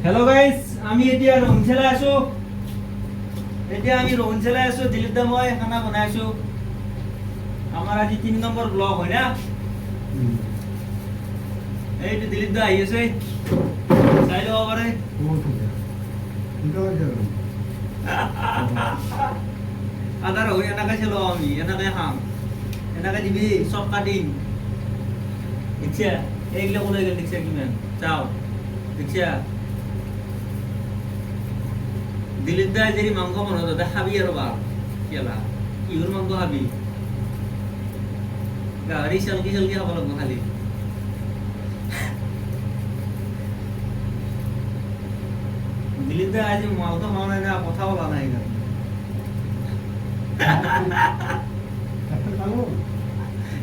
Hello' guys, আমি এতিয়া ৰোহন চেলাই আছো। দিলীপ দা মই খানা বনাই আছো। আমাৰ আজি 3 নম্বৰ ব্লগ হয় না। এইটো দিলীপ দা আহি আছে, চাই ল'ব পাৰে। আদা ৰহুন এনেকে চেলো, আমি এনেকে খাম, এনেকে দিবি চব কাটিং। দেখিছা এইগিলা ওলাই গেল, দেখিছা কিমান চাও, দেখিছা দিলীপ দা যদি মাংস বনাও তই খাবি আৰু বাপ কেলা কিহৰ মাংস খাবি? গাহৰি চালকি খাব লাগিব খালি। দিলীপ দা আজি মাংস খোৱা নাই না, কথা বলা নাই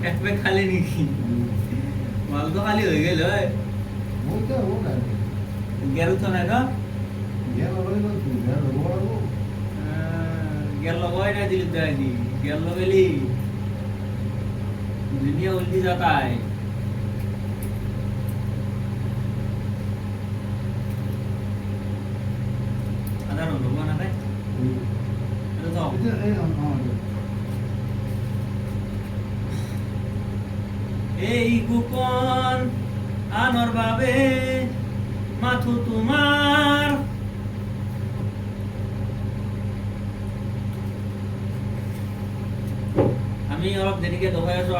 একপেক খালি নেকি? মালটো খালি হৈ গেল হয়। গেল উঠা নাই ন? গেল লগাই নাই দিলীপ দা আজি, গেল লগালি দুনিয়া উল্টি যাতা है। আদা রহুন লগোৱা নাই এইটো তো এই গোপন আনৰ বাবে মাথো তোমাৰ। আমি অলপ দেৰিকে দবাই আছো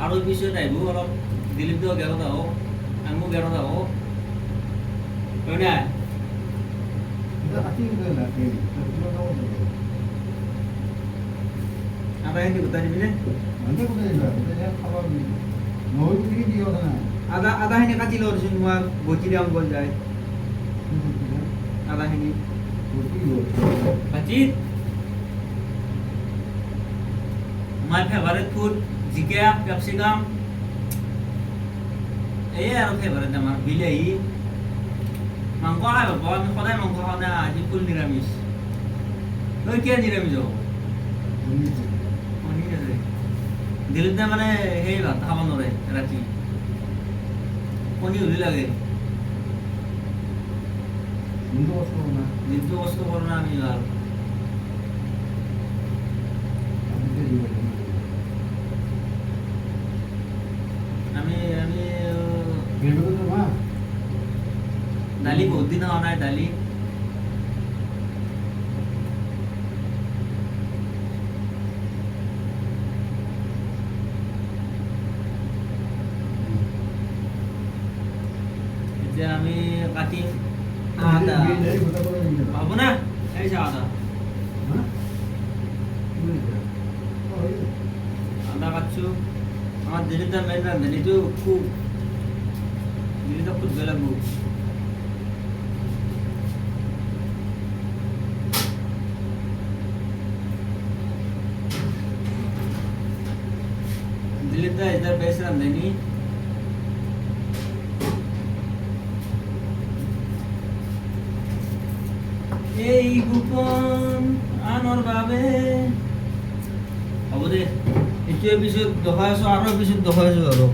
আৰু পিছত আহিব অলপ। দিলীপ দাও গেৰত আহক, আমিও গেৰত আহক, হয় নাই? আদাখিনি গোটাই দিবি নে? আদাখিনি কাটি লওঁ দেচোন, মই বটি দিয়াম গ'ল যায় আদাখিনি ভাজি। মাই ফেভাৰেট ফুড জিকা, কেপচিকাম, এই আৰু ফেভাৰেট আমাৰ বিলাহী। মাংস খাই ভাল পাওঁ আমি, সদায় মাংস খাওঁ না, আজি ফুল নিৰামিষ। তই কিয় নিৰামিষ হ'ব? দিলীপ দা মানে সেই ভাত খাব নোৱাৰে ৰাতি, কণী হলি লাগে। দিনটো কষ্ট কৰোঁ না আমি ভাল। আমি দালি বহুত দিন খাওয়া নাই, দালি এতিয়া আমি কাটিম। আদা পাব না, এই চা আদা কাটছো। আমার দিলীপটা মেন রাঁধুনিটো খুব দিলীপটা খুব লাগবো। দিলীপটা ইজ দ্য বেস্ট রাঁধুনি। এই গোপন আনৰ বাবে হ'ব দে। এইটো এপিছড দেখাই আছো, আৰু এপিছড দেখাই আছো আৰু